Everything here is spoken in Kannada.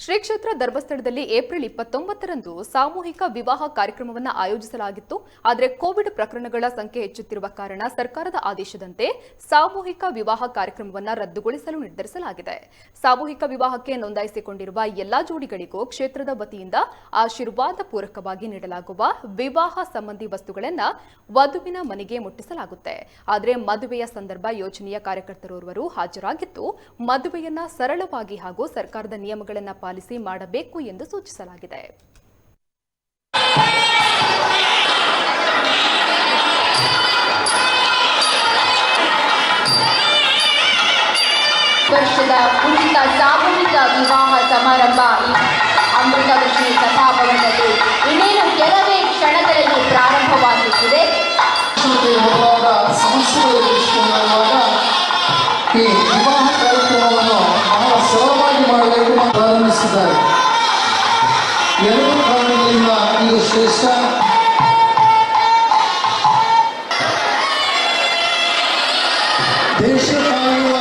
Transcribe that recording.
ಶ್ರೀ ಕ್ಷೇತ್ರ ಧರ್ಮಸ್ಥಳದಲ್ಲಿ ಏಪ್ರಿಲ್ 29ರಂದು ಸಾಮೂಹಿಕ ವಿವಾಹ ಕಾರ್ಯಕ್ರಮವನ್ನು ಆಯೋಜಿಸಲಾಗಿತ್ತು. ಆದರೆ ಕೋವಿಡ್ ಪ್ರಕರಣಗಳ ಸಂಖ್ಯೆ ಹೆಚ್ಚುತ್ತಿರುವ ಕಾರಣ ಸರ್ಕಾರದ ಆದೇಶದಂತೆ ಸಾಮೂಹಿಕ ವಿವಾಹ ಕಾರ್ಯಕ್ರಮವನ್ನು ರದ್ದುಗೊಳಿಸಲು ನಿರ್ಧರಿಸಲಾಗಿದೆ. ಸಾಮೂಹಿಕ ವಿವಾಹಕ್ಕೆ ನೋಂದಾಯಿಸಿಕೊಂಡಿರುವ ಎಲ್ಲಾ ಜೋಡಿಗಳಿಗೂ ಕ್ಷೇತ್ರದ ವತಿಯಿಂದ ಆಶೀರ್ವಾದ ಪೂರಕವಾಗಿ ನೀಡಲಾಗುವ ವಿವಾಹ ಸಂಬಂಧಿ ವಸ್ತುಗಳನ್ನು ವಧುವಿನ ಮನೆಗೆ ಮುಟ್ಟಿಸಲಾಗುತ್ತೆ. ಆದರೆ ಮದುವೆಯ ಸಂದರ್ಭ ಯೋಜನೆಯ ಕಾರ್ಯಕರ್ತರೋರ್ವರು ಹಾಜರಾಗಿದ್ದು ಮದುವೆಯನ್ನ ಸರಳವಾಗಿ ಹಾಗೂ ಸರ್ಕಾರದ ನಿಯಮಗಳನ್ನು ಪಾಲಿಸಿ ಮಾಡಬೇಕು ಎಂದು ಸೂಚಿಸಲಾಗಿದೆ. ವರ್ಷದ ಉಚಿತ ಸಾಮೂಹಿಕ ವಿವಾಹ ಸಮಾರಂಭ ಅಮೃತಲಕ್ಷ್ಮಿ ಸಭಾಭವನದಲ್ಲಿ ಇನ್ನೇನು ಕೆಲವೇ ಕ್ಷಣಗಳಲ್ಲಿ ಪ್ರಾರಂಭವಾಗುತ್ತಿದೆ. ಈ ವಿವಾಹ ಕಾರ್ಯಕ್ರಮವನ್ನು ಬಹಳ ಸರಳವಾಗಿ ಮಾಡಬೇಕು ಪ್ರಾರಂಭಿಸಿದ್ದಾರೆ. ಎರಡು ಕಾರಣಗಳಿಂದ ಇದು ಶ್ರೇಷ್ಠ. ದೇಶ ಕಾಯುವ